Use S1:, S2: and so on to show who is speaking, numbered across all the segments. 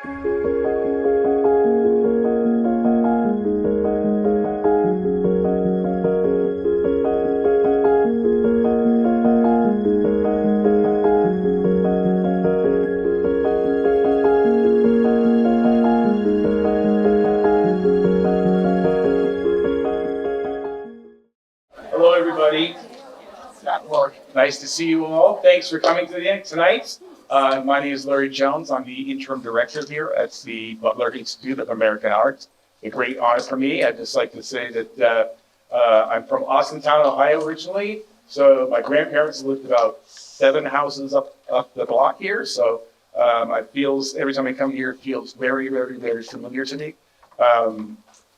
S1: Hello, everybody. Nice to see you all. Thanks for coming tonight. My name is Larry Jones. I'm the interim director here at the Butler Institute of American Art. A great honor for me. I'd just like to say that I'm from Austintown, Ohio originally. So my grandparents lived about 7 houses up the block here. So every time I come here, it feels very, very, very familiar to me.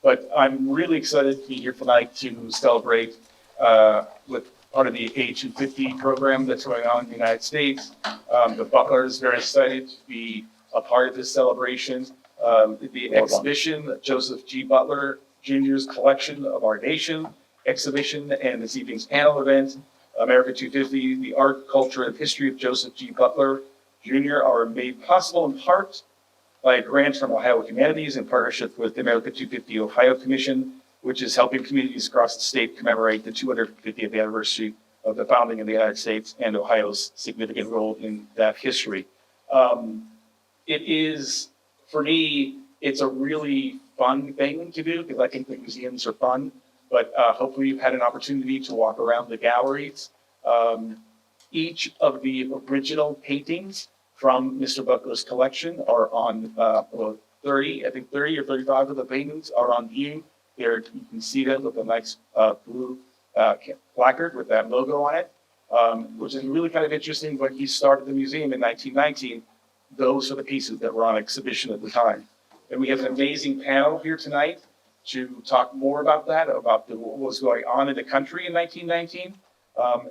S1: But I'm really excited to be here tonight to celebrate with part of the A250 program that's going on in the United States. The Butler is very excited to be a part of this celebration. The exhibition, Joseph G. Butler Jr.'s Collection of Our Nation exhibition, and this evening's panel event, America250, the art, culture, and history of Joseph G. Butler Jr. are made possible in part by a grant from Ohio Humanities in partnership with the America250-Ohio Commission, which is helping communities across the state commemorate the 250th anniversary of the founding of the United States and Ohio's significant role in that history. It is, for me, it's a really fun thing to do because I think the museums are fun, but hopefully you've had an opportunity to walk around the galleries. Each of the original paintings from Mr. Butler's collection are on 30 or 35 of the paintings are on view. There, you can see them with a nice blue placard with that logo on it, which is really kind of interesting. When he started the museum in 1919, those are the pieces that were on exhibition at the time. And we have an amazing panel here tonight to talk more about that, about what was going on in the country in 1919.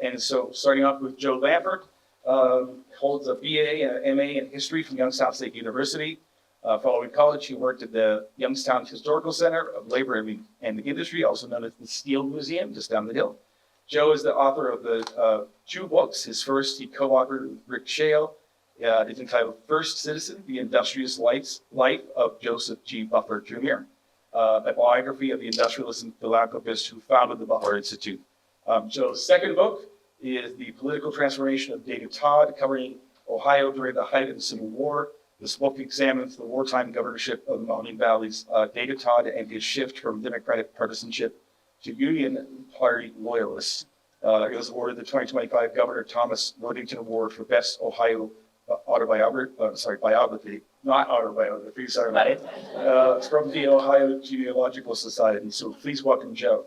S1: And so starting off with Joe Lambert, holds a BA and an MA in history from Youngstown State University. Following college, he worked at the Youngstown Historical Center of Labor and Industry, also known as the Steel Museum, just down the hill. Joe is the author of the 2 books. His first, he co-authored with Rick Shale. It's entitled First Citizen, The Industrious Life of Joseph G. Butler Jr., a biography of the industrialist and philanthropist who founded the Butler Institute. Joe's second book is The Political Transformation of Data Todd, covering Ohio during the height of the Civil War. This book examines the wartime governorship of the Mahoning Valley's Data Todd and his shift from Democratic partisanship to Union Party loyalists. It was awarded the 2025 Governor Thomas Worthington Award for Best Ohio biography, not autobiography, sorry about it. It's from the Ohio Genealogical Society. So please welcome Joe.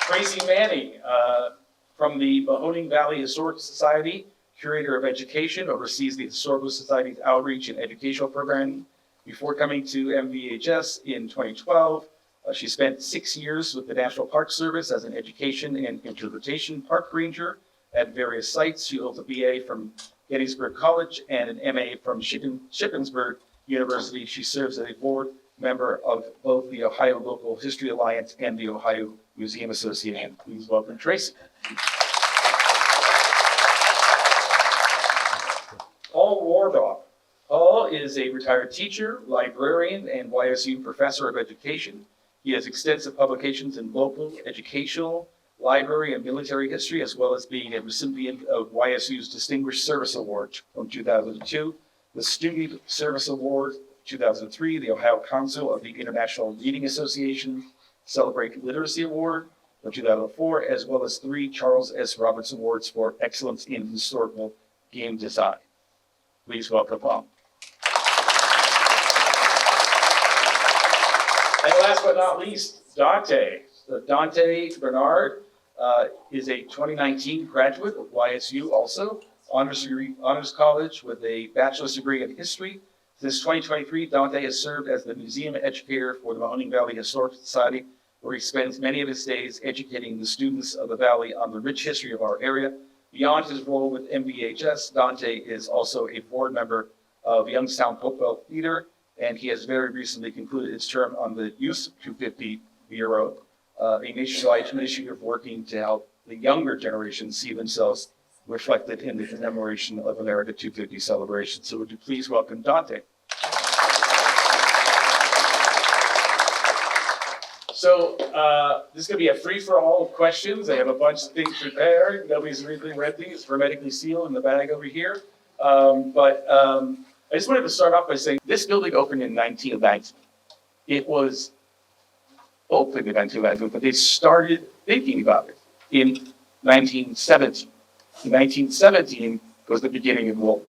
S1: Traci Manning, from the Mahoning Valley Historical Society, curator of education, oversees the Historical Society's outreach and educational programming. Before coming to MVHS in 2012, she spent 6 years with the National Park Service as an education and interpretation park ranger at various sites. She holds a BA from Gettysburg College and an MA from Shippensburg University. She serves as a board member of both the Ohio Local History Alliance and the Ohio Museum Association. Please welcome Traci. Paul Rohrbaugh. Paul is a retired teacher, librarian, and YSU professor of education. He has extensive publications in local, educational, library, and military history, as well as being a recipient of YSU's Distinguished Service Award from 2002, the Student Service Award 2003, the Ohio Council of the International Reading Association Celebrate Literacy Award from 2004, as well as 3 Charles S. Roberts Awards for Excellence in Historical Game Design. Please welcome Paul. And last but not least, Dante. So Dante Bernard is a 2019 graduate of YSU, also honors college with a bachelor's degree in history. Since 2023, Dante has served as the museum educator for the Mahoning Valley Historical Society, where he spends many of his days educating the students of the Valley on the rich history of our area. Beyond his role with MVHS, Dante is also a board member of Youngstown Football Theater, and he has very recently concluded his term on the Youth 250 Bureau, a nationwide initiative working to help the younger generation see themselves reflected in the commemoration of America 250 celebration. So would you please welcome Dante? So this is going to be a free-for-all of questions. I have a bunch of things prepared. Nobody's really read these. Hermetically sealed in the bag over here. I just wanted to start off by saying this building opened in 1990. It was opened in 1990, but they started thinking about it in 1917. In 1917 was the beginning of World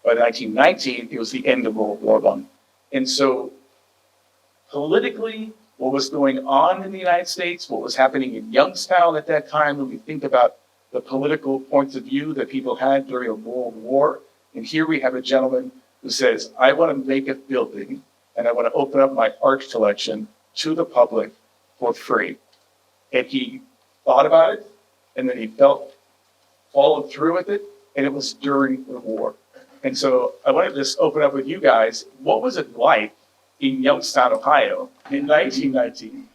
S1: War. By 1919, it was the end of World War I. And so politically, what was going on in the United States, what was happening in Youngstown at that time, when we think about the political points of view that people had during a World War. And here we have a gentleman who says, I want to make a building and I want to open up my art collection to the public for free. And he thought about it, and then he followed through with it, and it was during the war. And so I want to just open up with you guys. What was it like in Youngstown, Ohio in 1919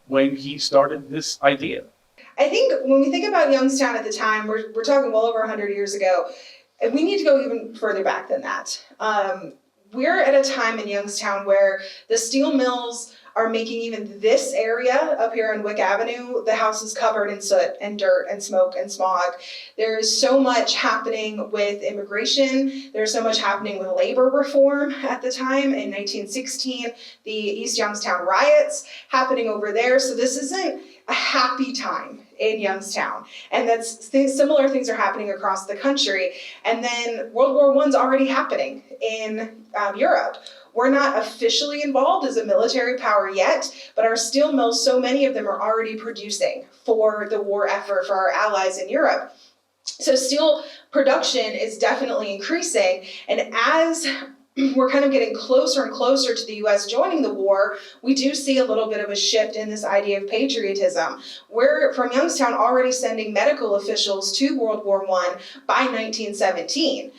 S1: when he started this idea?
S2: I think when we think about Youngstown at the time, we're talking well over 100 years ago, and we need to go even further back than that. We're at a time in Youngstown where the steel mills are making even this area up here on Wick Avenue, the house is covered in soot and dirt and smoke and smog. There is so much happening with immigration. There's so much happening with labor reform at the time. In 1916, the East Youngstown riots happening over there. So this isn't a happy time in Youngstown. And similar things are happening across the country. And then World War I's already happening in Europe. We're not officially involved as a military power yet, but our steel mills, so many of them are already producing for the war effort for our allies in Europe. So steel production is definitely increasing. And as we're kind of getting closer and closer to the U.S. joining the war, we do see a little bit of a shift in this idea of patriotism. We're, from Youngstown, already sending medical officials to World War I by 1917.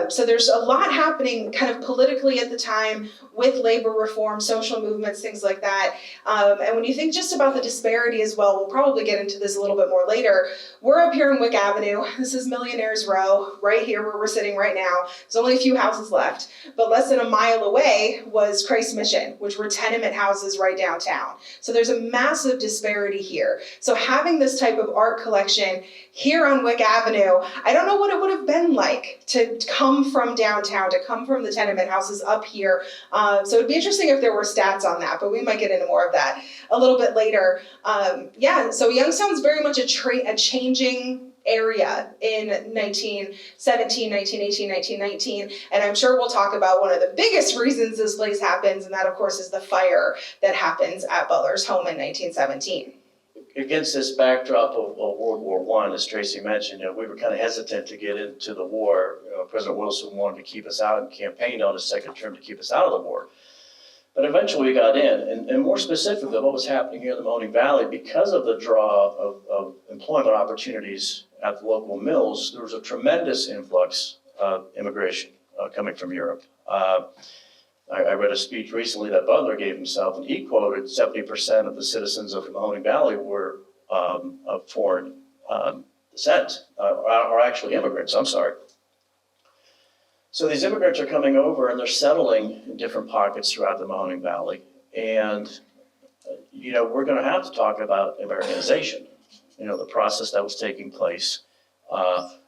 S2: So there's a lot happening kind of politically at the time with labor reform, social movements, things like that. And when you think just about the disparity as well, we'll probably get into this a little bit more later. We're up here in Wick Avenue. This is Millionaires Row, right here where we're sitting right now. There's only a few houses left, but less than a mile away was Christ Mission, which were tenement houses right downtown. So there's a massive disparity here. So having this type of art collection here on Wick Avenue, I don't know what it would have been like to come from downtown, to come from the tenement houses up here. So it'd be interesting if there were stats on that, but we might get into more of that a little bit later. So Youngstown's very much a changing area in 1917, 1918, 1919. And I'm sure we'll talk about one of the biggest reasons this place happens, and that, of course, is the fire that happens at Butler's home in 1917.
S3: Against this backdrop of World War I, as Traci mentioned, we were kind of hesitant to get into the war. President Wilson wanted to keep us out and campaigned on his second term to keep us out of the war. But eventually we got in, and more specifically, what was happening here in the Mahoning Valley, because of the draw of employment opportunities at the local mills, there was a tremendous influx of immigration coming from Europe. I read a speech recently that Butler gave himself, and he quoted 70% of the citizens of the Mahoning Valley were of foreign descent, or actually immigrants, I'm sorry. So these immigrants are coming over and they're settling in different pockets throughout the Mahoning Valley. And, we're going to have to talk about Americanization, the process that was taking place,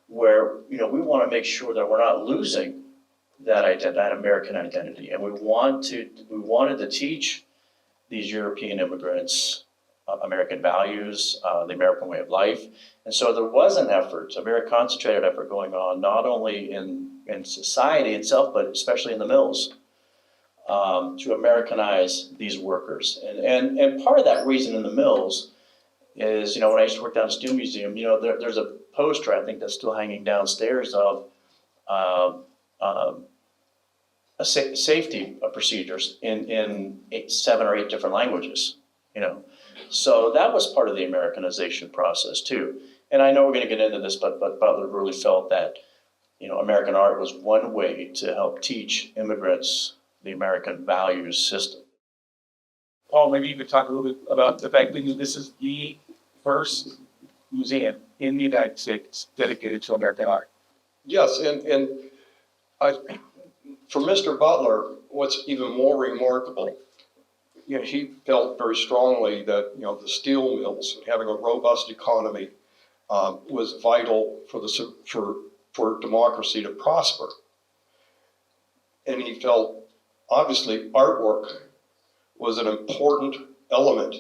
S3: where, we want to make sure that we're not losing that American identity. And we wanted to teach these European immigrants American values, the American way of life. And so there was an effort, a very concentrated effort going on, not only in society itself, but especially in the mills, to Americanize these workers. And part of that reason in the mills is, when I used to work down at the Steel Museum, there's a poster, I think, that's still hanging downstairs of safety procedures in 7 or 8 different languages, So that was part of the Americanization process too. And I know we're going to get into this, but Butler really felt that, American art was one way to help teach immigrants the American values system.
S1: Paul, maybe you could talk a little bit about the fact that this is the first museum in the United States dedicated to American art.
S4: Yes, and for Mr. Butler, what's even more remarkable, he felt very strongly that, the steel mills and having a robust economy was vital for democracy to prosper. And he felt, obviously, artwork was an important element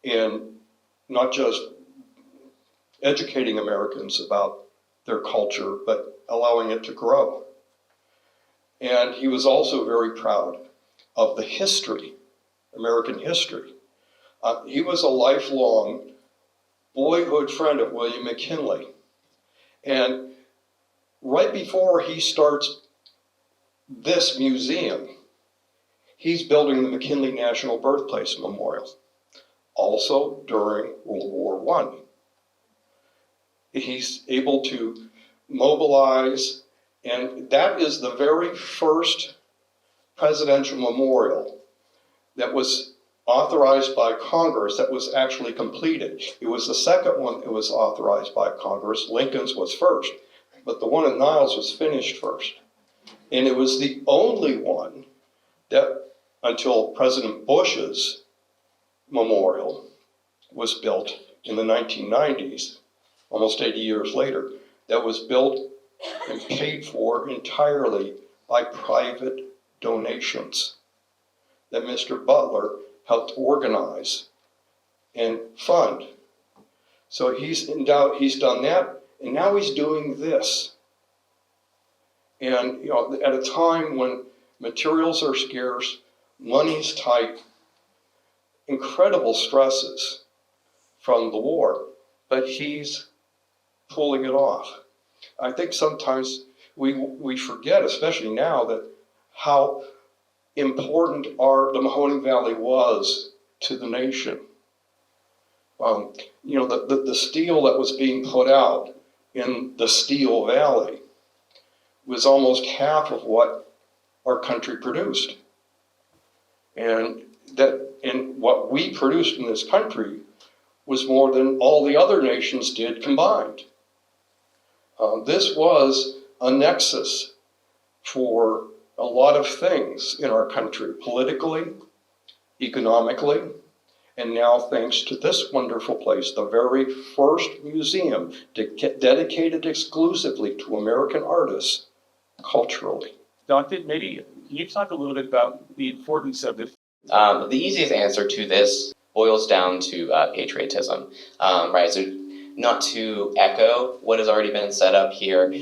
S4: in not just educating Americans about their culture, but allowing it to grow. And he was also very proud of the history, American history. He was a lifelong boyhood friend of William McKinley. And right before he starts this museum, he's building the McKinley National Birthplace Memorial, also during World War I. He's able to mobilize, and that is the very first presidential memorial that was authorized by Congress that was actually completed. It was the second one that was authorized by Congress. Lincoln's was first, but the one in Niles was finished first. And it was the only one that, until President Bush's memorial was built in the 1990s, almost 80 years later, that was built and paid for entirely by private donations that Mr. Butler helped organize and fund. So he's done that, and now he's doing this. And at a time when materials are scarce, money's tight, incredible stresses from the war, but he's pulling it off. I think sometimes we forget, especially now, that how important the Mahoning Valley was to the nation. The steel that was being put out in the Steel Valley was almost half of what our country produced. And what we produced in this country was more than all the other nations did combined. This was a nexus for a lot of things in our country, politically, economically, and now thanks to this wonderful place, the very first museum dedicated exclusively to American artists, culturally.
S1: Dante, maybe can you talk a little bit about the importance of this?
S5: The easiest answer to this boils down to patriotism, right? So not to echo what has already been set up here,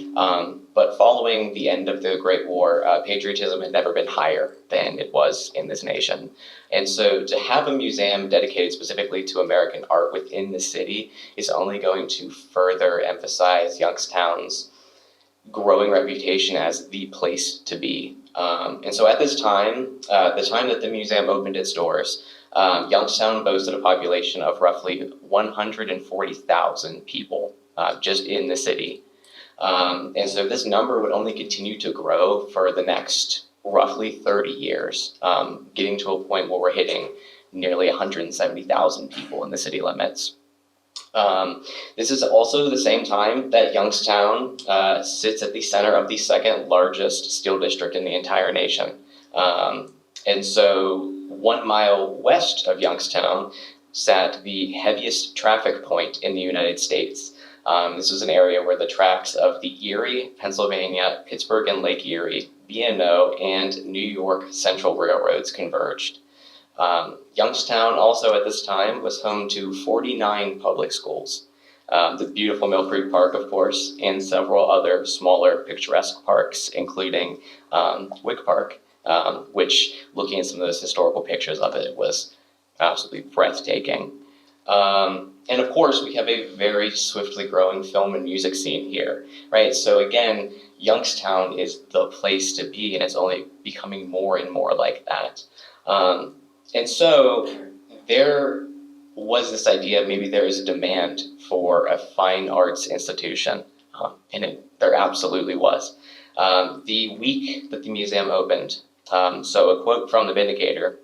S5: but following the end of the Great War, patriotism had never been higher than it was in this nation. And so to have a museum dedicated specifically to American art within the city is only going to further emphasize Youngstown's growing reputation as the place to be. And so at this time, the time that the museum opened its doors, Youngstown boasted a population of roughly 140,000 people just in the city. And so this number would only continue to grow for the next roughly 30 years, getting to a point where we're hitting nearly 170,000 people in the city limits. This is also the same time that Youngstown sits at the center of the second largest steel district in the entire nation. And so 1 mile west of Youngstown sat the heaviest traffic point in the United States. This was an area where the tracks of the Erie, Pennsylvania, Pittsburgh and Lake Erie, B&O, and New York Central Railroads converged. Youngstown also at this time was home to 49 public schools, the beautiful Mill Creek Park, of course, and several other smaller picturesque parks, including Wick Park, which, looking at some of those historical pictures of it, was absolutely breathtaking. And of course, we have a very swiftly growing film and music scene here, right? So again, Youngstown is the place to be, and it's only becoming more and more like that. And so there was this idea of maybe there is a demand for a fine arts institution, and there absolutely was. The week that the museum opened, so a quote from the Vindicator,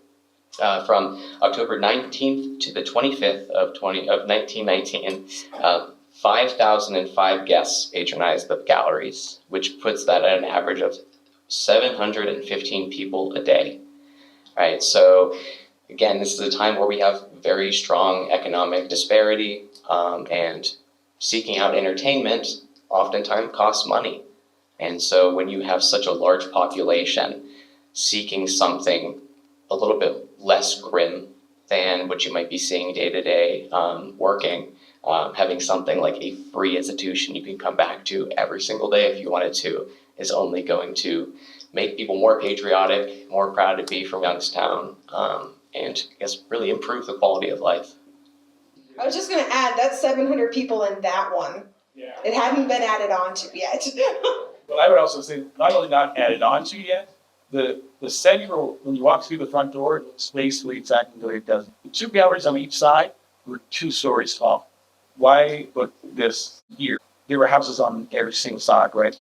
S5: from October 19th to the 25th of 1919, 5,005 guests patronize the galleries, which puts that at an average of 715 people a day. Right, so again, this is a time where we have very strong economic disparity, and seeking out entertainment oftentimes costs money. And so when you have such a large population seeking something a little bit less grim than what you might be seeing day to day working, having something like a free institution you can come back to every single day if you wanted to is only going to make people more patriotic, more proud to be from Youngstown, and I guess really improve the quality of life.
S2: I was just going to add, that's 700 people in that one.
S1: Yeah.
S2: It hadn't been added on to yet.
S1: But I would also say, not only not added on to yet, the central, when you walk through the front door, it's basically exactly the way it does. The two galleries on each side were 2 stories tall. Why put this here? There were houses on every single side, right?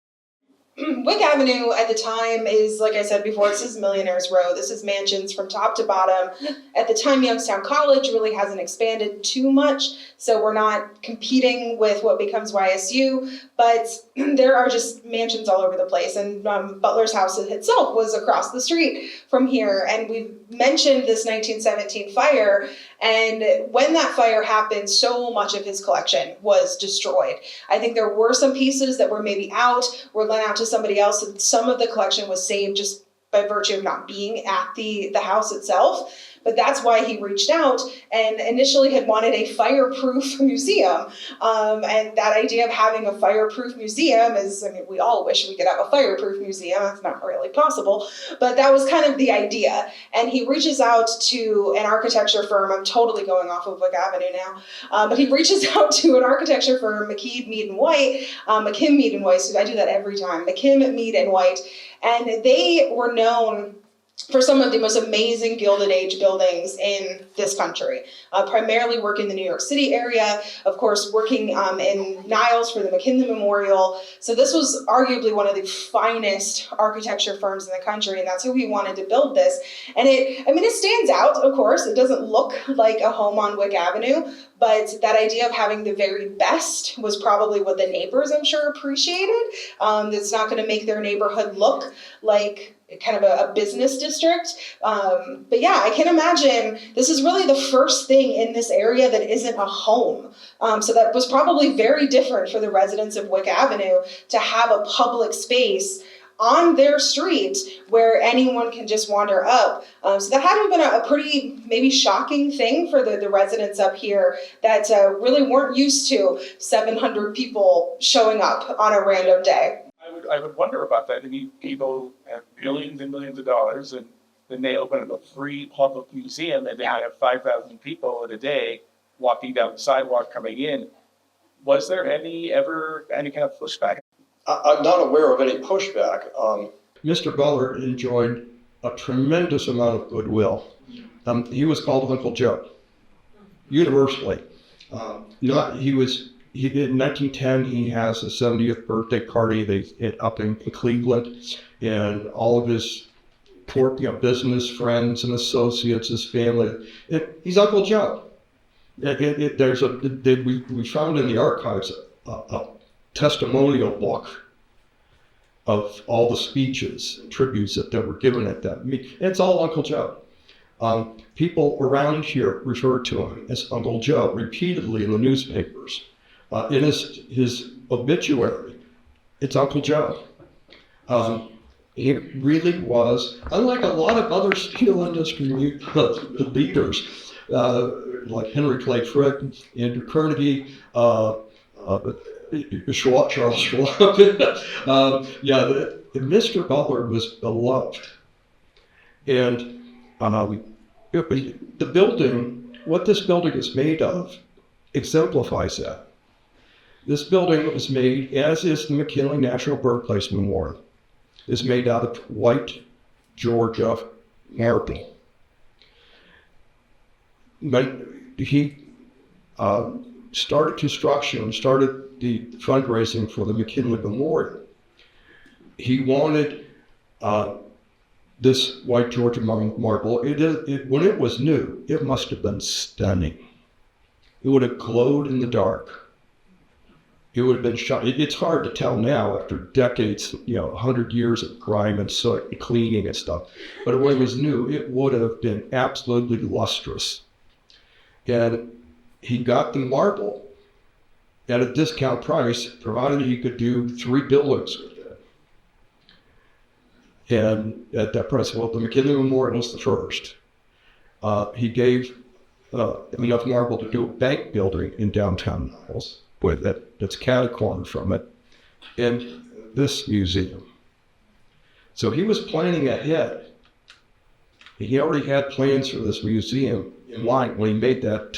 S2: Wick Avenue at the time is, like I said before, this is Millionaire's Row. This is mansions from top to bottom. At the time, Youngstown College really hasn't expanded too much, so we're not competing with what becomes YSU, but there are just mansions all over the place, and Butler's house itself was across the street from here, and we've mentioned this 1917 fire, and when that fire happened, so much of his collection was destroyed. I think there were some pieces that were maybe out, were lent out to somebody else, and some of the collection was saved just by virtue of not being at the house itself. But that's why he reached out and initially had wanted a fireproof museum. And that idea of having a fireproof museum is, I mean, we all wish we could have a fireproof museum. It's not really possible, but that was kind of the idea. And he reaches out to an architecture firm. I'm totally going off of Wick Avenue now. But he reaches out to an architecture firm, McKim, Mead & White. So I do that every time. McKim, Mead & White. And they were known for some of the most amazing Gilded Age buildings in this country, primarily working in the New York City area, of course, working in Niles for the McKinley Memorial. So this was arguably one of the finest architecture firms in the country, and that's who he wanted to build this. And it stands out, of course. It doesn't look like a home on Wick Avenue, but that idea of having the very best was probably what the neighbors, I'm sure, appreciated. It's not going to make their neighborhood look like kind of a business district. But yeah, I can imagine this is really the first thing in this area that isn't a home. So that was probably very different for the residents of Wick Avenue to have a public space on their street where anyone can just wander up. So that had to have been a pretty maybe shocking thing for the residents up here that really weren't used to 700 people showing up on a random day.
S1: I would wonder about that. I mean, people have millions and millions of dollars, and then they open a free public museum, and they have 5,000 people in a day walking down the sidewalk coming in. Was there ever any kind of pushback?
S4: I'm not aware of any pushback.
S6: Mr. Butler enjoyed a tremendous amount of goodwill. He was called Uncle Joe, universally. In 1910, he has a 70th birthday party up in Cleveland, and all of his business friends and associates, his family. He's Uncle Joe. We found in the archives a testimonial book of all the speeches and tributes that were given at that meeting. It's all Uncle Joe. People around here refer to him as Uncle Joe repeatedly in the newspapers. In his obituary, it's Uncle Joe. He really was, unlike a lot of other steel industry leaders, like Henry Clay Frick, Andrew Carnegie, Charles Schwab. Mr. Butler was beloved. And the building, what this building is made of, exemplifies that. This building was made, as is the McKinley National Birthplace Memorial, is made out of white Georgia marble. When he started construction, started the fundraising for the McKinley Memorial, he wanted this white Georgia marble. When it was new, it must have been stunning. It would have glowed in the dark. it would have been shot. It's hard to tell now after decades, 100 years of grime and soot and cleaning and stuff. But when it was new, it would have been absolutely lustrous. And he got the marble at a discount price, provided he could do 3 buildings with it. And at that price, well, the McKinley Memorial was the first. He gave enough marble to do a bank building in downtown Niles with it, that's catty-cornered from it, in this museum. So he was planning ahead. He already had plans for this museum in mind when he made that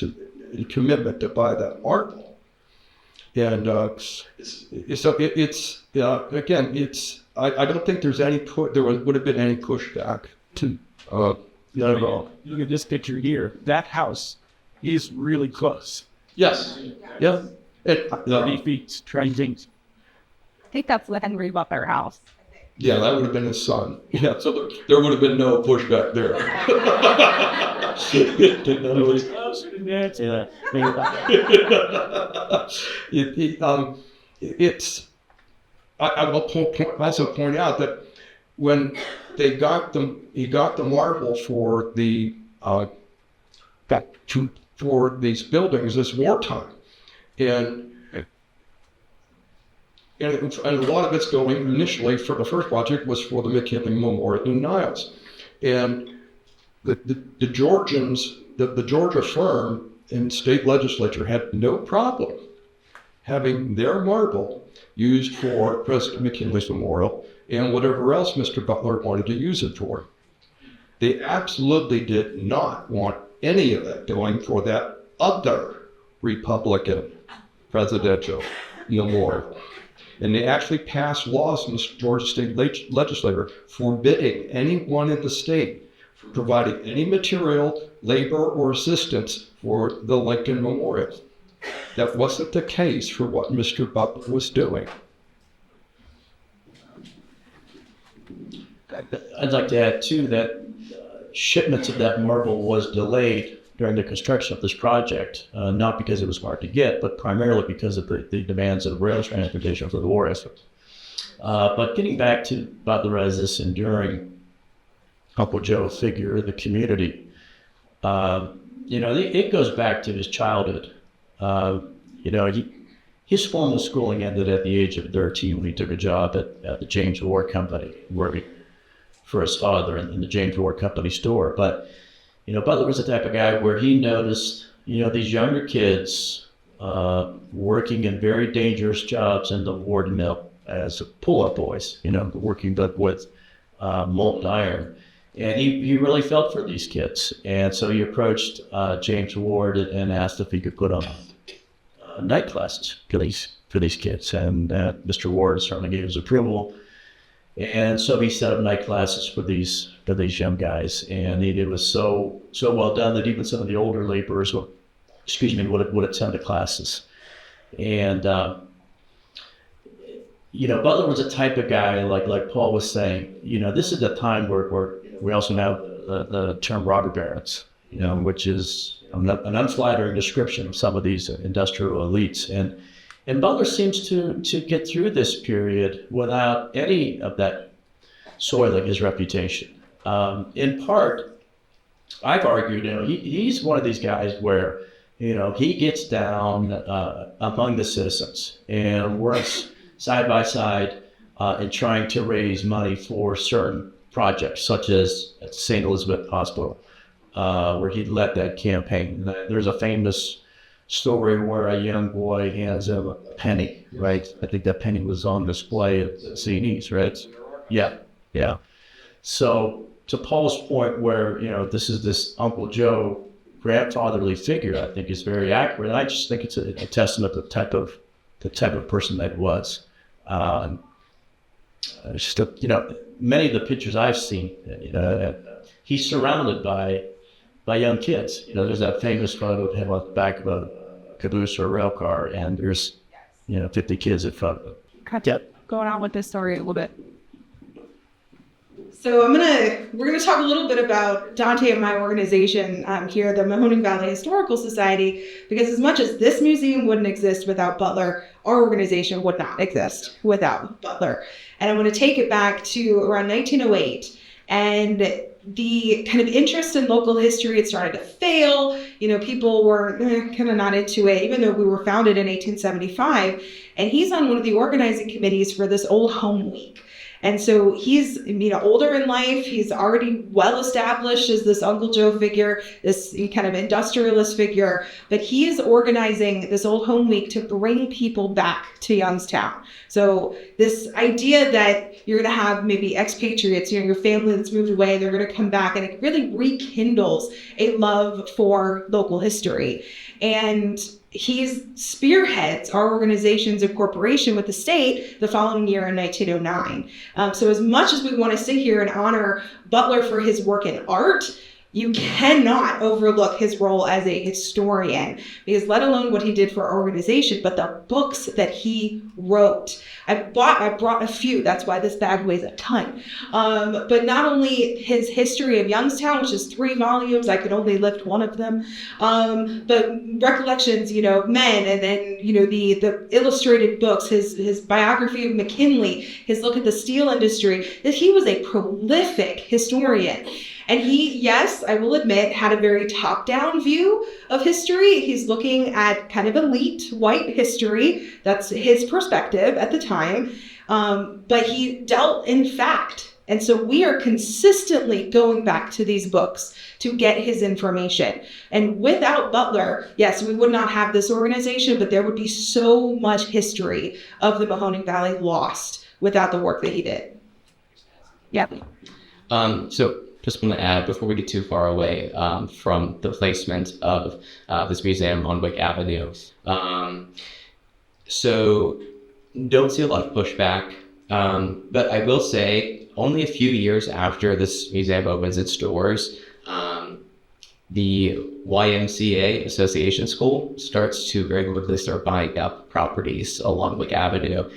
S6: commitment to buy that marble. And so I don't think there's any would have been any pushback to not at all.
S1: Look at this picture here. That house is really close.
S6: Yes. Yeah.
S1: 30 feet, trying things.
S7: I think that's the Henry Butler house.
S6: Yeah, that would have been his son. Yeah, so there would have been no pushback there. I will also point out that when he got the marble for for these buildings this wartime, and a lot of it's going initially for the first project was for the McKinley Memorial in Niles. And the Georgians, the Georgia firm and state legislature had no problem having their marble used for President McKinley's memorial and whatever else Mr. Butler wanted to use it for. They absolutely did not want any of it going for that other Republican presidential memorial. And they actually passed laws in the Georgia state legislature forbidding anyone in the state from providing any material, labor, or assistance for the Lincoln Memorial. That wasn't the case for what Mr. Butler was doing.
S8: I'd like to add, too, that shipments of that marble was delayed during the construction of this project, not because it was hard to get, but primarily because of the demands of rail transportation for the war effort. But getting back to Butler as this enduring Uncle Joe figure in the community, it goes back to his childhood. His formal schooling ended at the age of 13 when he took a job at the James Ward Company, working for his father in the James Ward Company store. But Butler was the type of guy where he noticed, these younger kids working in very dangerous jobs in the Ward mill as pull-up boys, working with molten iron. And he really felt for these kids. And so he approached James Ward and asked if he could put on night classes for these kids. And Mr. Ward certainly gave his approval. And so he set up night classes for these young guys, and it was so well done that even some of the older laborers would attend the classes. And Butler was a type of guy like Paul was saying. This is a time where we also have the term robber barons, which is an unflattering description of some of these industrial elites. And Butler seems to get through this period without any of that soiling his reputation. In part, I've argued, he's one of these guys where, he gets down among the citizens and works side by side in trying to raise money for certain projects, such as at St. Elizabeth Hospital, where he led that campaign. There's a famous story where a young boy hands him a penny, right? I think that penny was on display at CNE's, right? Yeah. So to Paul's point where, this is this Uncle Joe grandfatherly figure, I think is very accurate. And I just think it's a testament to the type of person that he was. Many of the pictures I've seen, he's surrounded by young kids. There's that famous photo of him on the back of a caboose or a rail car, and there's 50 kids in front of him.
S7: Going on with this story a little bit.
S2: So we're gonna talk a little bit about Dante and my organization here, the Mahoning Valley Historical Society, because as much as this museum wouldn't exist without Butler, our organization would not exist without Butler. And I want to take it back to around 1908, and the kind of interest in local history had started to fail. You know, people were kind of not into it, even though we were founded in 1875. And he's on one of the organizing committees for this Old Home Week. And so he's, older in life. He's already well established as this Uncle Joe figure, this kind of industrialist figure. But he is organizing this Old Home Week to bring people back to Youngstown. So this idea that you're going to have maybe expatriates, your family that's moved away, they're going to come back, and it really rekindles a love for local history. And he spearheads our organization's incorporation with the state the following year in 1909. So as much as we want to sit here and honor Butler for his work in art, you cannot overlook his role as a historian, because let alone what he did for our organization, but the books that he wrote. I brought a few, that's why this bag weighs a ton. But not only his History of Youngstown, which is 3 volumes, I could only lift one of them, but Recollections, of Men, and then, the illustrated books, his biography of McKinley, his look at the steel industry, that he was a prolific historian. And he, yes, I will admit, had a very top-down view of history. He's looking at kind of elite white history. That's his perspective at the time. But he dealt in fact. And so we are consistently going back to these books to get his information. And without Butler, yes, we would not have this organization, but there would be so much history of the Mahoning Valley lost without the work that he did.
S7: Yep.
S5: So just want to add, before we get too far away from the placement of this museum on Wick Avenue, so don't see a lot of pushback, but I will say only a few years after this museum opens its doors, the YMCA Association School starts to very quickly start buying up properties along Wick Avenue.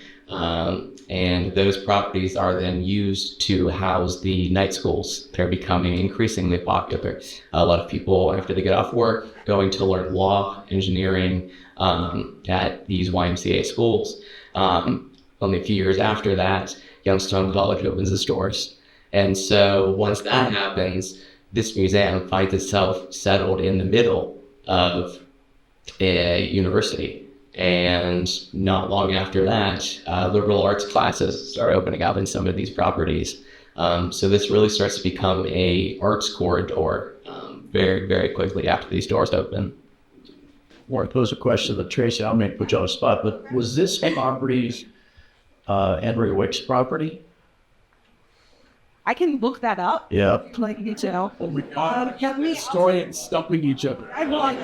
S5: And those properties are then used to house the night schools. They're becoming increasingly popular. A lot of people, after they get off work, going to learn law, engineering at these YMCA schools. Only a few years after that, Youngstown College opens its doors. And so once that happens, this museum finds itself settled in the middle of a university. And not long after that, liberal arts classes start opening up in some of these properties. So this really starts to become a arts corridor very, very quickly after these doors open.
S8: I want to pose a question to Traci. I may put you on the spot, but was this property Henry Wick's property?
S7: I can look that up.
S8: Yeah.
S7: Like,
S1: Oh my God, have we started stumping each other?
S7: I want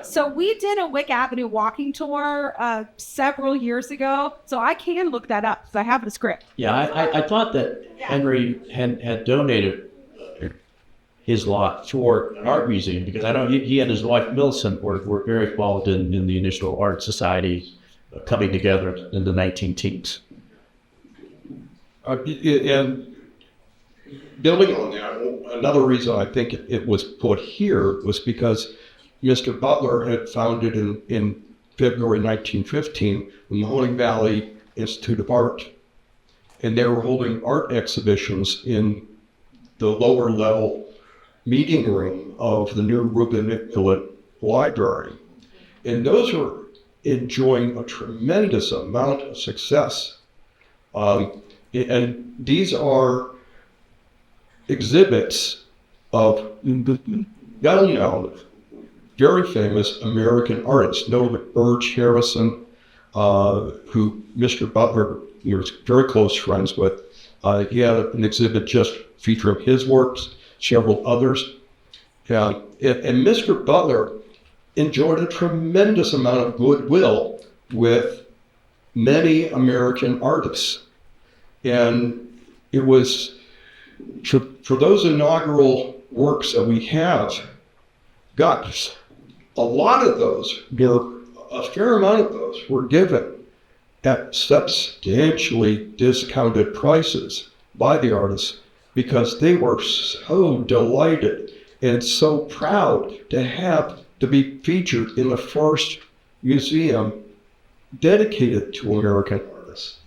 S7: So we did a Wick Avenue walking tour several years ago, so I can look that up. So I have the script.
S8: Yeah, I thought that Henry had donated his lot for an art museum, because I know he and his wife Millicent were very involved in the initial art society coming together in the 1910s.
S6: And building on that, another reason I think it was put here was because Mr. Butler had founded in February 1915 the Mahoning Valley Institute of Art, and they were holding art exhibitions in the lower level meeting room of the new Reuben Nicollet Library. And those were enjoying a tremendous amount of success. And these are exhibits of well-known, very famous American artists, notably Burge Harrison, who Mr. Butler was very close friends with. He had an exhibit just featuring his works, several others. And Mr. Butler enjoyed a tremendous amount of goodwill with many American artists. And it was, for those inaugural works that we have, got a lot of those, a fair amount of those were given at substantially discounted prices by the artists because they were so delighted and so proud to be featured in the first museum dedicated to American artists.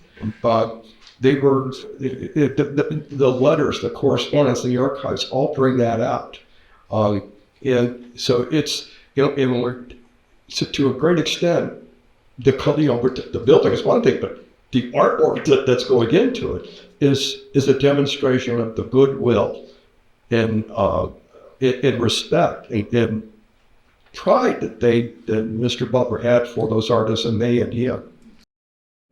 S6: They were the letters, the correspondence, the archives all bring that out, and so it's so to a great extent, the building is one thing, but the artwork that's going into it is a demonstration of the goodwill and respect and pride that Mr. Butler had for those artists and they and him.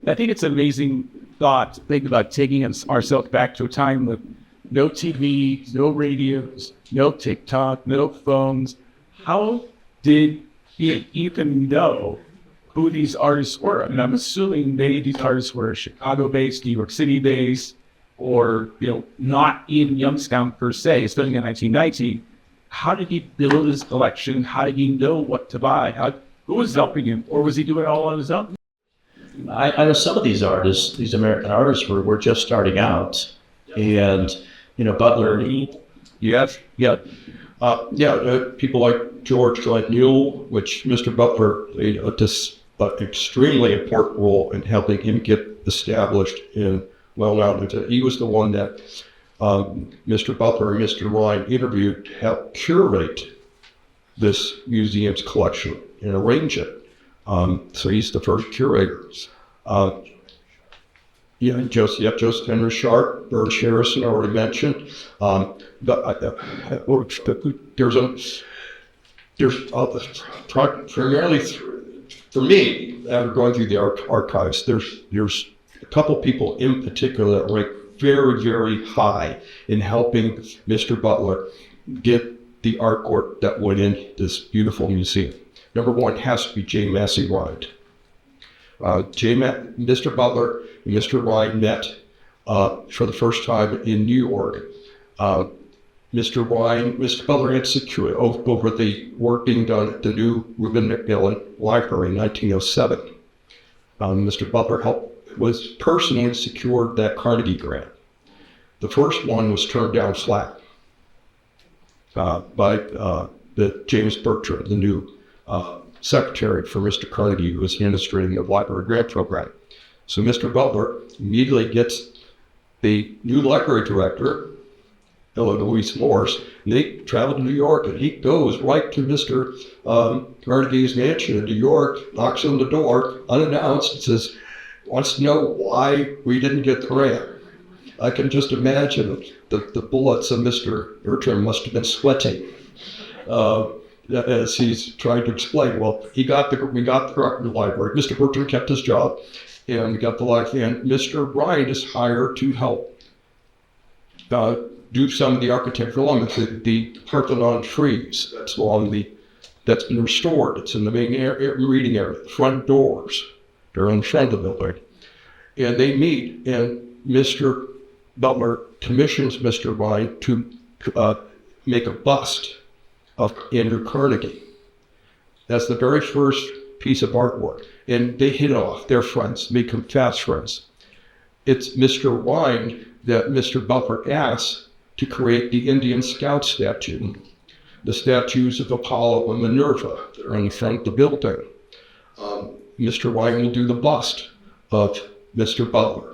S1: I think it's an amazing thought to think about taking ourselves back to a time with no TV, no radios, no TikTok, no phones. How did he even know who these artists were? I mean, I'm assuming many of these artists were Chicago-based, New York City-based, or not in Youngstown per se, especially in 1919. How did he build his collection? How did he know what to buy? Who was helping him, or was he doing it all on his own?
S8: I know some of these artists, these American artists, were just starting out, and Butler.
S6: People like George Newell, which Mr. Butler played an extremely important role in helping him get established in well-known. He was the one that Mr. Butler and Mr. Ryan interviewed to help curate this museum's collection and arrange it. So he's the first curator. Joseph Henry Sharp, Burge Harrison, already mentioned. Primarily for me, after going through the archives, there's a couple people in particular that rank very, very high in helping Mr. Butler get the artwork that went in this beautiful museum. Number one has to be J. Massey Ryan. Mr. Butler and Mr. Ryan met for the first time in New York. Mr. Butler had secured over the work being done at the new Reuben McMillan Library in 1907. Mr. Butler was personally secured that Carnegie grant. The first one was turned down flat by the James Bertrand, the new secretary for Mr. Carnegie, who was administrating the library grant program. So Mr. Butler immediately gets the new library director, Louis Morse, and they travel to New York, and he goes right to Mr. Carnegie's mansion in New York, knocks on the door, unannounced, and says, wants to know why we didn't get the grant. I can just imagine the bullets of Mr. Bertrand must have been sweating as he's trying to explain. Well, we got the library. Mr. Bertrand kept his job, and we got the library. And Mr. Ryan is hired to help do some of the architectural elements. The Parthenon frieze that's been restored. It's in the main reading area. The front doors, they're in front of the building. And they meet, and Mr. Butler commissions Mr. Ryan to make a bust of Andrew Carnegie. That's the very first piece of artwork. And they hit it off. They're friends, become fast friends. It's Mr. Ryan that Mr. Butler asks to create the Indian Scout statue, the statues of Apollo and Minerva that are in front of the building. Mr. Ryan will do the bust of Mr. Butler.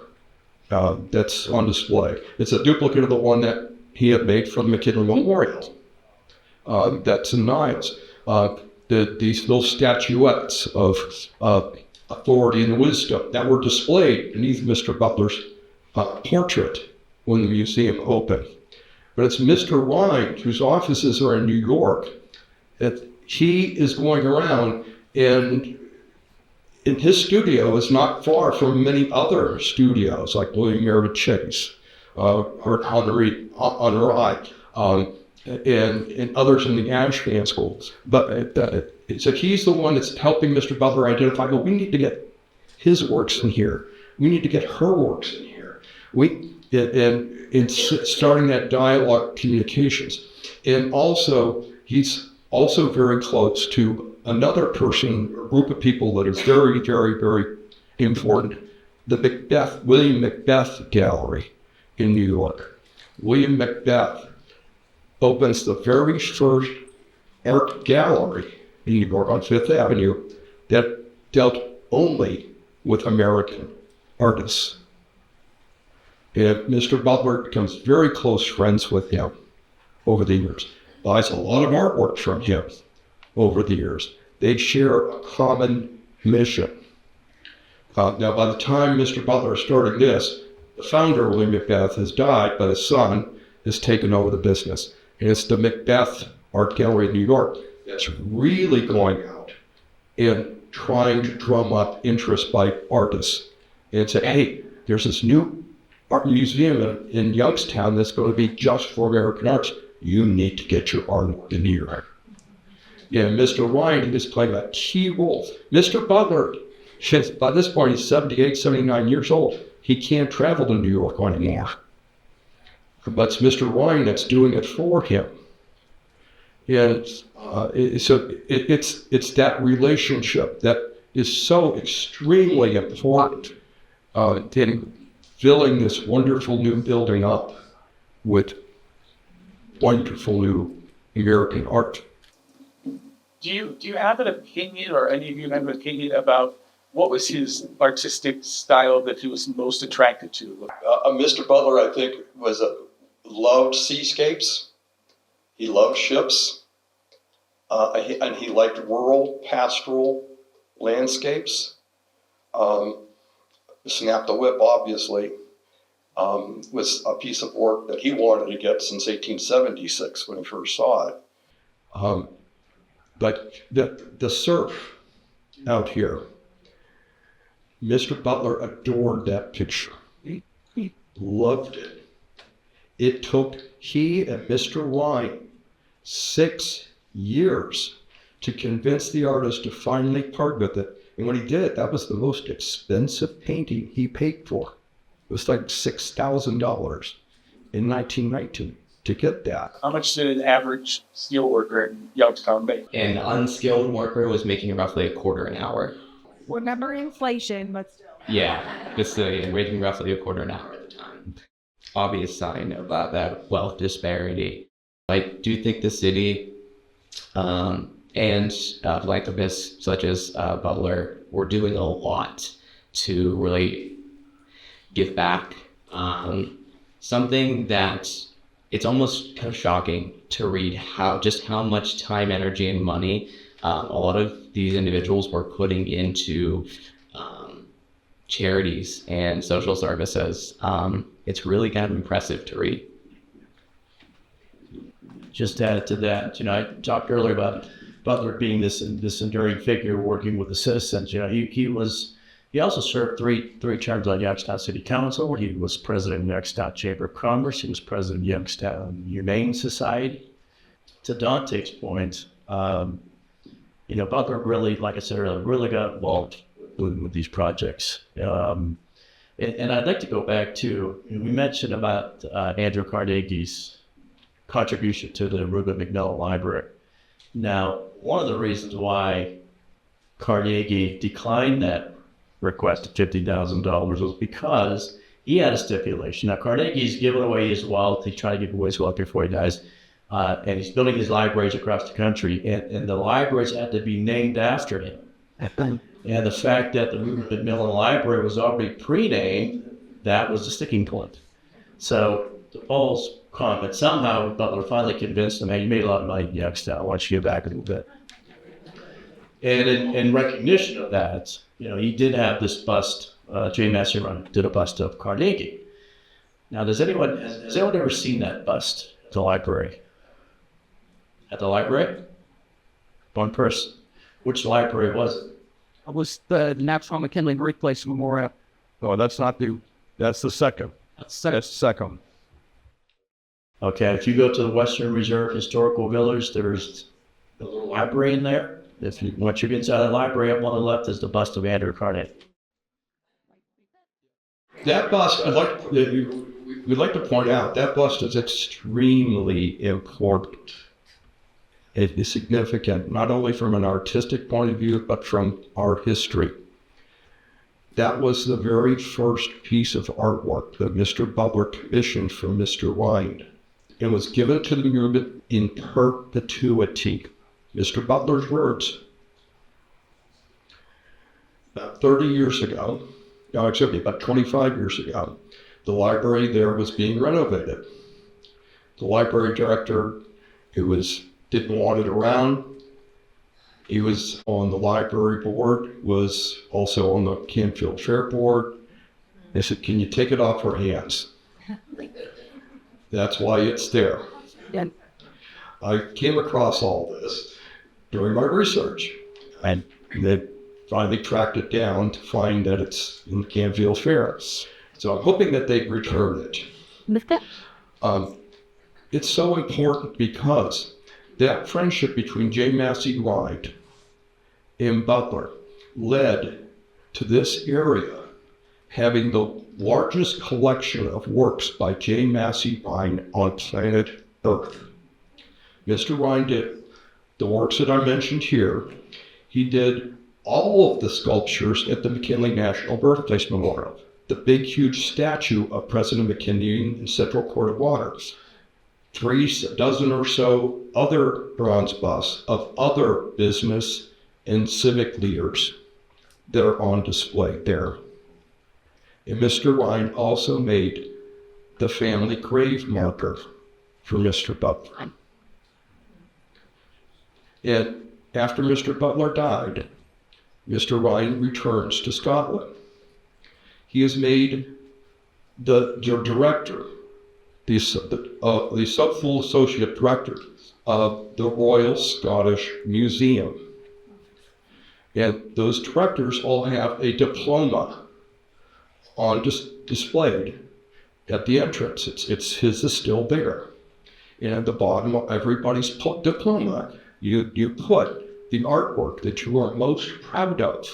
S6: That's on display. It's a duplicate of the one that he had made from McKinley Memorial. That's in Niles. These little statuettes of authority and wisdom that were displayed beneath Mr. Butler's portrait when the museum opened. But it's Mr. Ryan, whose offices are in New York, that he is going around, and in his studio is not far from many other studios like William Merritt Chase, or Honore and others in the Ashcan schools. But so he's the one that's helping Mr. Butler identify, well, we need to get his works in here. We need to get her works in here. And starting that dialogue communications. And also, he's also very close to another person, a group of people that is very, very, very important, the William Macbeth Gallery in New York. William Macbeth opens the very first art gallery in New York on Fifth Avenue that dealt only with American artists. And Mr. Butler becomes very close friends with him over the years, buys a lot of artwork from him over the years. They share a common mission. Now, by the time Mr. Butler started this, the founder, William Macbeth, has died, but his son has taken over the business. And it's the Macbeth Art Gallery in New York that's really going out and trying to drum up interest by artists and say, hey, there's this new art museum in Youngstown that's going to be just for American arts. You need to get your art in New York. Yeah, Mr. Ryan is playing a key role. Mr. Butler, by this point, he's 78, 79 years old. He can't travel to New York anymore. But it's Mr. Ryan that's doing it for him. And so it's that relationship that is so extremely important in filling this wonderful new building up with wonderful new American art.
S1: Do you have an opinion, or any of you have an opinion about what was his artistic style that he was most attracted to?
S4: Mr. Butler, I think, loved seascapes. He loved ships. And he liked rural, pastoral landscapes. Snap the Whip, obviously, was a piece of work that he wanted to get since 1876 when he first saw it.
S6: But the surf out here, Mr. Butler adored that picture. He loved it. It took he and Mr. Ryan 6 years to convince the artist to finally part with it. And when he did, that was the most expensive painting he paid for. It was like $6,000 in 1919 to get that.
S1: How much did an average steel worker in Youngstown make?
S5: An unskilled worker was making roughly $0.25 an hour.
S7: Remember inflation, but still.
S5: Yeah, just making roughly $0.25 an hour at the time. Obvious sign of that wealth disparity. I do think the city and philanthropists such as Butler were doing a lot to really give back. Something that it's almost kind of shocking to read how much time, energy, and money a lot of these individuals were putting into charities and social services. It's really kind of impressive to read.
S8: Just to add to that, I talked earlier about Butler being this enduring figure working with the citizens. He also served three terms on Youngstown City Council. He was president of Youngstown Chamber of Commerce. He was president of Youngstown Humane Society. To Dante's point, Butler really, like I said earlier, really got involved with these projects. And I'd like to go back to, we mentioned about Andrew Carnegie's contribution to the Reuben McMillan Library. Now, one of the reasons why Carnegie declined that request of $50,000 was because he had a stipulation. Now, Carnegie's given away his wealth. He tried to give away his wealth before he dies. And he's building his libraries across the country. And the libraries had to be named after him. And the fact that the Reuben McMillan Library was already pre-named, that was the sticking point. So, to Paul's comment, somehow Butler finally convinced him, hey, you made a lot of money in Youngstown, why don't you give back a little bit? And in recognition of that, he did have this bust, J. Massey did a bust of Carnegie. Now, has anyone ever seen that bust at the library? At the library? One person. Which library was it?
S9: It was the National McKinley Birthplace Memorial.
S6: Oh, that's the second. That's the second.
S8: Okay, if you go to the Western Reserve Historical Village, there's a little library in there. Once you get inside the library, up on the left is the bust of Andrew Carnegie.
S6: That bust, we'd like to point out, that bust is extremely important. It is significant, not only from an artistic point of view, but from our history. That was the very first piece of artwork that Mr. Butler commissioned from Mr. Rind and was given to the movement in perpetuity. Mr. Butler's words. About 30 years ago, no, excuse me, about 25 years ago, the library there was being renovated. The library director, who didn't want it around, he was on the library board, was also on the Canfield Fair board. They said, "Can you take it off our hands?" That's why it's there.
S7: Yeah.
S6: I came across all this during my research, and they finally tracked it down to find that it's in the Canfield Fair. So I'm hoping that they return it. It's so important because that friendship between J. Massey Rind and Butler led to this area having the largest collection of works by J. Massey Rind on planet Earth. Mr. Rind did the works that I mentioned here. He did all of the sculptures at the McKinley National Birthplace Memorial, the big, huge statue of President McKinley in Central Court of Waters, 3 dozen or so other bronze busts of other business and civic leaders that are on display there. And Mr. Rind also made the family grave marker for Mr. Butler. And after Mr. Butler died, Mr. Rind returns to Scotland. He is made the director, the sub-full associate director of the Royal Scottish Museum. And those directors all have a diploma on displayed at the entrance. His is still there. And at the bottom of everybody's diploma, you put the artwork that you are most proud of.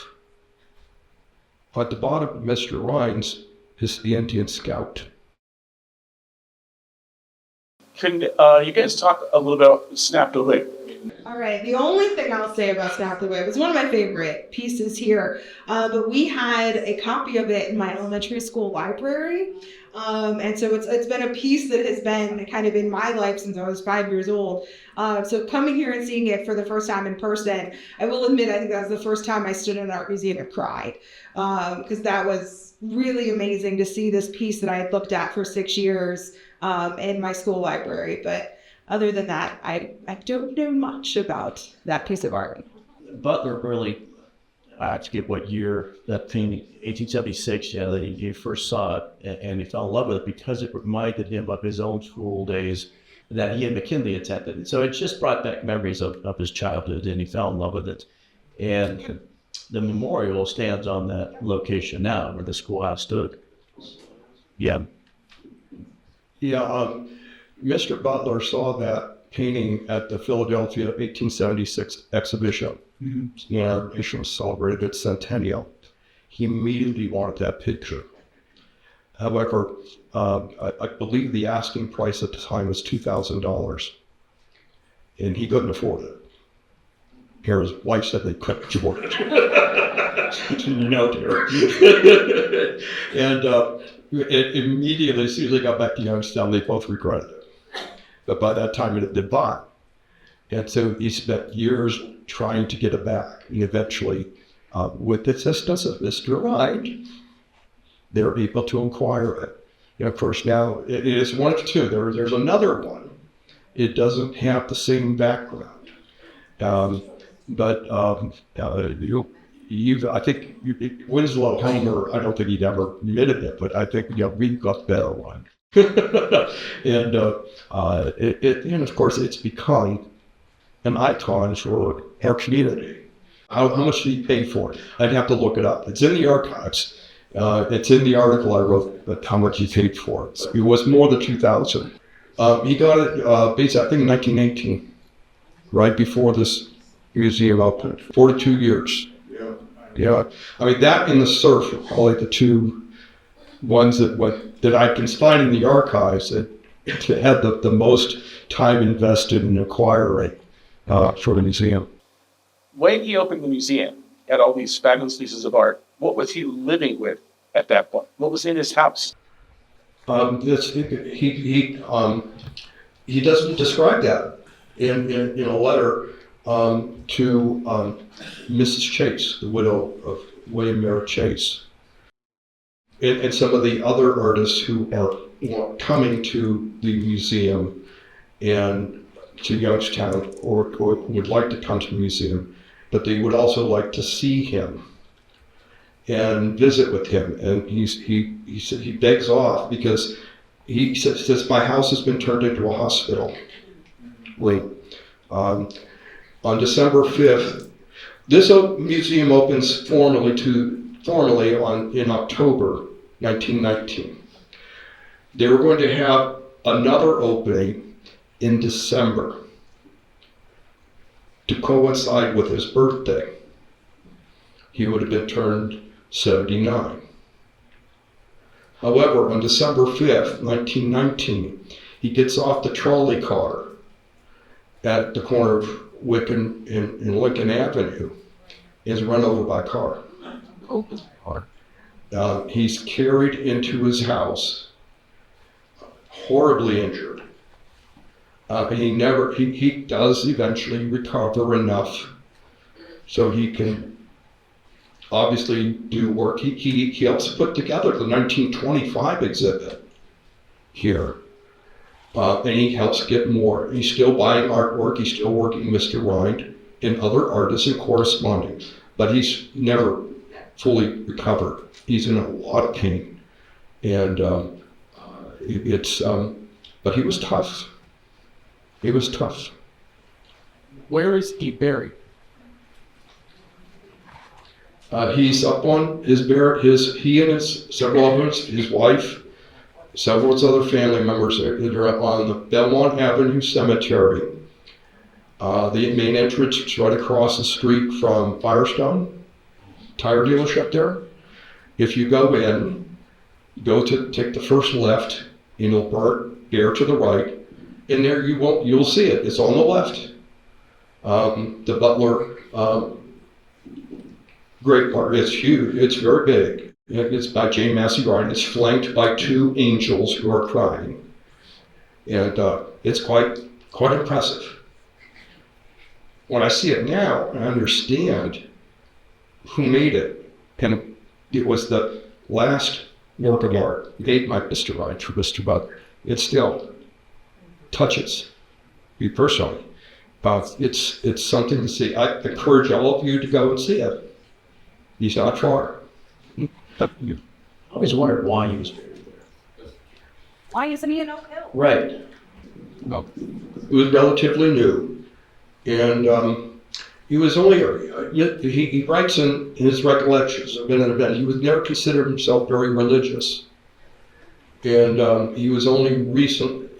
S6: At the bottom of Mr. Rind's is the Indian Scout.
S1: Can you guys talk a little bit about Snap the Whip?
S2: All right, the only thing I'll say about Snap the Whip is one of my favorite pieces here, but we had a copy of it in my elementary school library, and so it's been a piece that has been kind of in my life since I was 5 years old. So coming here and seeing it for the first time in person, I will admit I think that was the first time I stood in an art museum and cried, because that was really amazing to see this piece that I had looked at for 6 years in my school library. But other than that, I don't know much about that piece of art.
S8: Butler really, I forget what year that painting, 1876, yeah, that he first saw it, and he fell in love with it because it reminded him of his own school days that he and McKinley attended. And so it just brought back memories of his childhood, and he fell in love with it. And the memorial stands on that location now where the schoolhouse stood. Yeah.
S6: Yeah, Mr. Butler saw that painting at the Philadelphia 1876 exhibition. Mm-hmm. The exhibition celebrated its centennial. He immediately wanted that picture. However, I believe the asking price at the time was $2,000, and he couldn't afford it. His wife said they couldn't afford it. No, dear. And immediately, as soon as they got back to Youngstown, they both regretted it. But by that time, it had been bought. And so he spent years trying to get it back. And eventually, with the assistance of Mr. Rind, they were able to acquire it. And of course, now it is one of two. There's another one. It doesn't have the same background. I think Winslow Homer, I don't think he'd ever admitted it, but I think we've got the better one. And of course, it's become an icon for our community. How much did he pay for it? I'd have to look it up. It's in the archives. It's in the article I wrote, but how much he paid for it. It was more than $2,000. He got it basically, I think, in 1918, right before this museum opened. 42 years. Yeah. I mean, that and the surf are probably the two ones that I can find in the archives that had the most time invested in acquiring for the museum.
S1: When he opened the museum, had all these fabulous pieces of art, what was he living with at that point? What was in his house?
S6: He doesn't describe that in a letter to Mrs. Chase, the widow of William Merritt Chase, and some of the other artists who are coming to the museum and to Youngstown, or would like to come to the museum, but they would also like to see him and visit with him. And he begs off because he says my house has been turned into a hospital. On December 5th, this museum opens formally in October 1919. They were going to have another opening in December to coincide with his birthday. He would have been turned 79. However, on December 5th, 1919, he gets off the trolley car at the corner of Wiccan and Lincoln Avenue, is run over by a car. He's carried into his house, horribly injured. He does eventually recover enough so he can obviously do work. He helps put together the 1925 exhibit here. And he helps get more. He's still buying artwork, he's still working with Mr. Rind and other artists and corresponding, but he's never fully recovered. He's in a lot of pain. And but he was tough. He was tough.
S9: Where is he buried?
S6: He's up on he and several of his wife, several of his other family members are up on the Belmont Avenue Cemetery. The main entrance is right across the street from Firestone tire dealership there. If you go in, take the first left, and you'll bear to the right, and there you'll see it. It's on the left. The Butler Great Park. It's huge. It's very big. It's by J. Massey Ryan. It's flanked by two angels who are crying, and it's quite impressive. When I see it now, I understand who made it, and it was the last work of art made by Mr. Ryan for Mr. Butler. It still touches me personally. It's something to see. I encourage all of you to go and see it. He's not far.
S8: I always wondered why he was buried there.
S7: Why isn't he in Oak Hill?
S8: Right.
S6: It was relatively new, and he was only. He writes in his recollections of an event. He was never considered himself very religious, and he was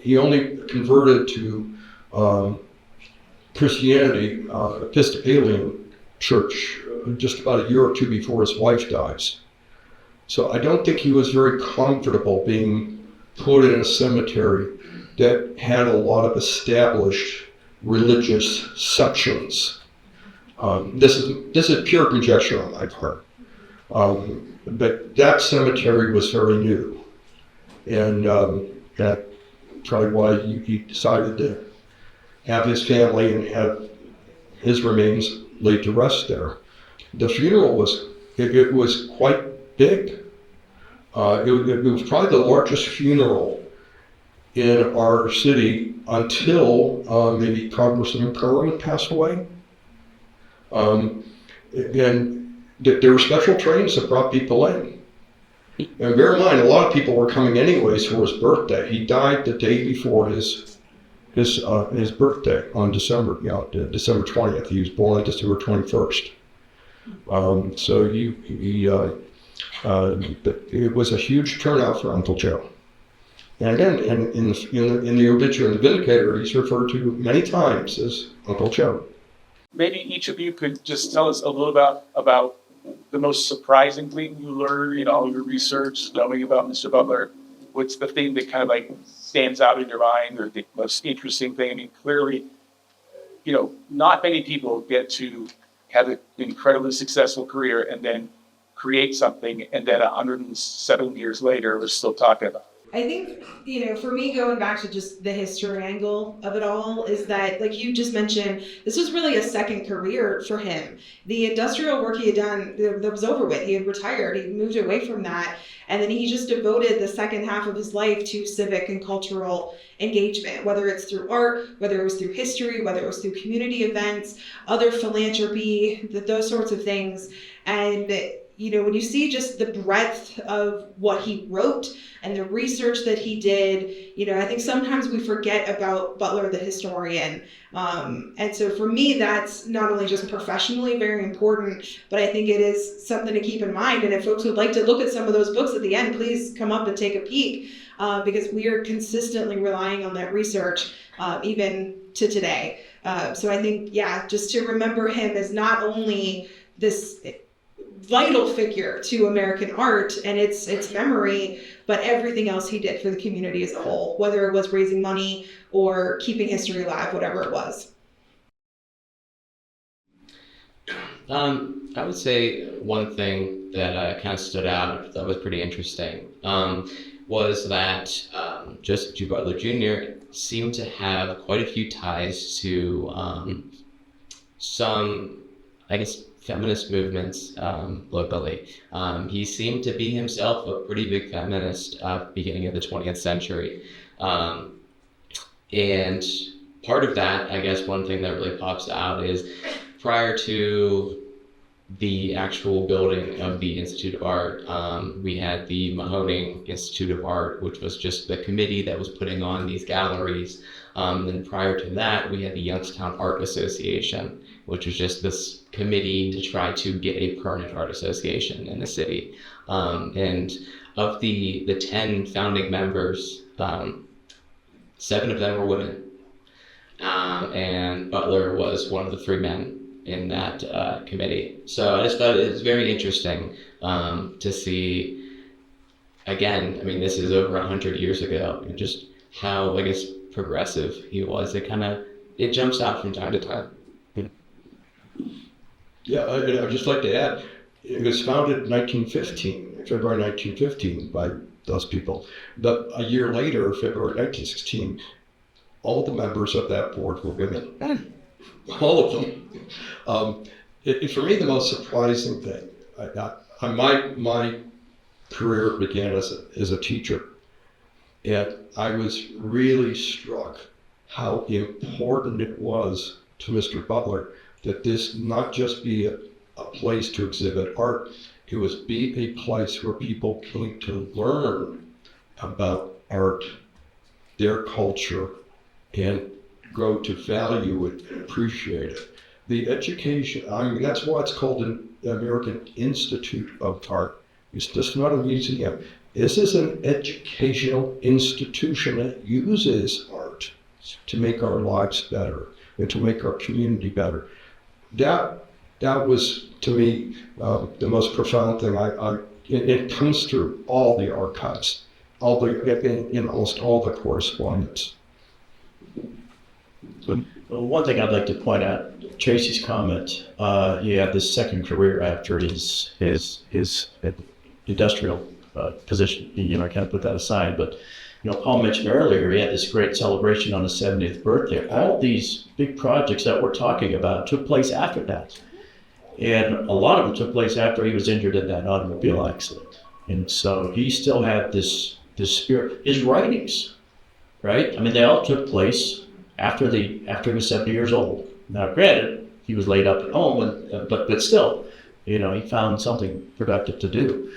S6: He only converted to Christianity, Episcopalian church, just about a year or two before his wife dies. So I don't think he was very comfortable being put in a cemetery that had a lot of established religious sections. This is pure conjecture on my part. But that cemetery was very new. And that's probably why he decided to have his family and have his remains laid to rest there. The funeral was quite big. It was probably the largest funeral in our city until maybe Congressman Curran passed away. And there were special trains that brought people in. And bear in mind, a lot of people were coming anyways for his birthday. He died the day before his birthday on December 20th. He was born on December 21st. It was a huge turnout for Uncle Joe. And again, in the obituary, in the Vindicator, he's referred to many times as Uncle Joe.
S1: Maybe each of you could just tell us a little about the most surprising thing you learned in all your research, knowing about Mr. Butler. What's the thing that kind of like stands out in your mind, or the most interesting thing? I mean, clearly, not many people get to have an incredibly successful career and then create something and then 107 years later, we're still talking about it.
S2: I think, for me, going back to just the history angle of it all is that, like you just mentioned, this was really a second career for him. The industrial work he had done, that was over with. He had retired, he moved away from that. And then he just devoted the second half of his life to civic and cultural engagement, whether it's through art, whether it was through history, whether it was through community events, other philanthropy, those sorts of things. And when you see just the breadth of what he wrote and the research that he did, I think sometimes we forget about Butler the historian. And so for me, that's not only just professionally very important, but I think it is something to keep in mind. And if folks would like to look at some of those books at the end, please come up and take a peek, because we are consistently relying on that research, even to today. So I think, just to remember him as not only this vital figure to American art and its memory, but everything else he did for the community as a whole, whether it was raising money or keeping history alive, whatever it was.
S5: I would say one thing that kind of stood out that was pretty interesting was that Joseph G. Butler Jr. seemed to have quite a few ties to some, I guess, feminist movements locally. He seemed to be himself a pretty big feminist beginning of the 20th century. And part of that, I guess one thing that really pops out is prior to the actual building of the Institute of Art, we had the Mahoning Institute of Art, which was just the committee that was putting on these galleries. Then prior to that, we had the Youngstown Art Association, which was just this committee to try to get a permanent art association in the city. And of the 10 founding members, 7 of them were women. And Butler was one of the 3 men in that committee. So I just thought it was very interesting to see, again, I mean, this is over 100 years ago, and just how, I guess, progressive he was. It jumps out from time to time.
S6: Yeah, I'd just like to add, it was founded in February 1915 by those people. But a year later, February 1916, all the members of that board were women. All of them. For me, the most surprising thing, my career began as a teacher, and I was really struck how important it was to Mr. Butler that this not just be a place to exhibit art, it was be a place where people came to learn about art, their culture, and grow to value it and appreciate it. The education, that's why it's called an American Institute of Art. It's just not a museum. This is an educational institution that uses art to make our lives better and to make our community better. That was, to me, the most profound thing. It comes through all the archives, in almost all the correspondence.
S8: Well, one thing I'd like to point out, Traci's comment, he had this second career after his industrial position. I can't put that aside, but Paul mentioned earlier, he had this great celebration on his 70th birthday. All these big projects that we're talking about took place after that. And a lot of them took place after he was injured in that automobile accident. And so he still had this spirit. His writings, right? I mean, they all took place after he was 70 years old. Now, granted, he was laid up at home, but still, he found something productive to do.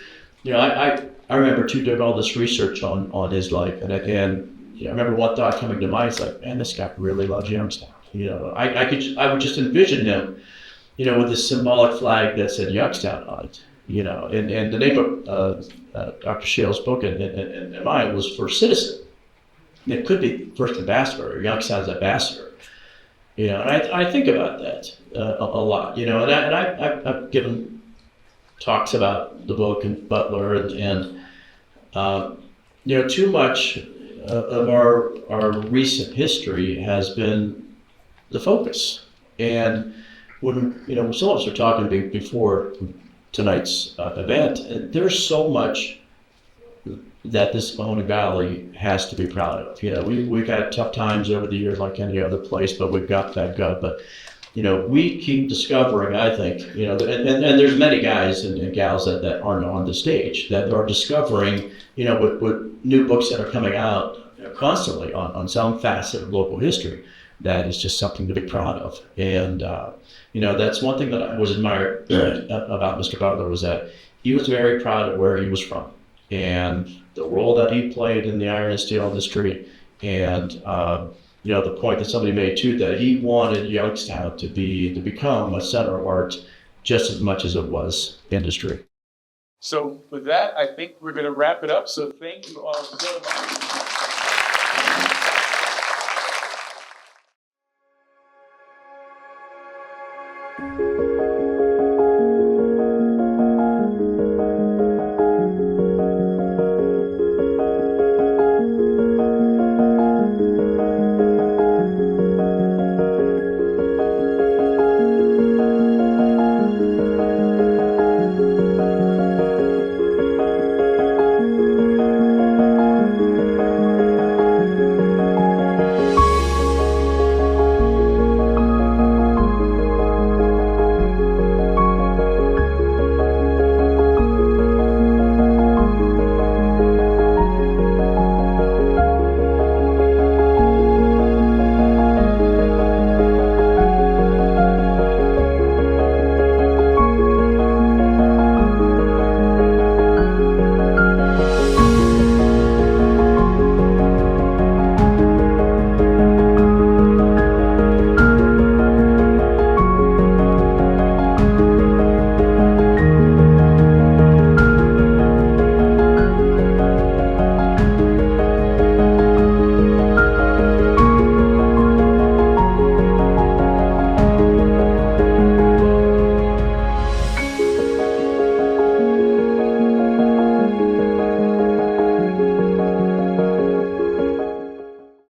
S8: I remember too, doing all this research on his life, and I remember one thought coming to mind. It's like, man, this guy really loves Youngstown. I would just envision him, with this symbolic flag that said Youngstown on it. And the name of Dr. Shale's book and mine was First Citizen. It could be First Ambassador or Youngstown's Ambassador. And I think about that a lot. And I've given talks about the book and Butler and too much of our recent history has been the focus. And when some of us were talking before tonight's event. And there's so much that this Mahoney Valley has to be proud of. You know, we've had tough times over the years like any other place, but we've got that gut. But, you know, we keep discovering, I think, you know, and there's many guys and gals that aren't on the stage that are discovering, you know, with new books that are coming out constantly on some facet of local history. That is just something to be proud of. And, you know, that's one thing that I was admired about Mr. Butler was that he was very proud of where he was from and the role that he played in the iron and steel industry. And, you know, the point that somebody made too, that he wanted Youngstown to become a center of art just as much as it was industry.
S1: So with that, I think we're going to wrap it up. So thank you all so much.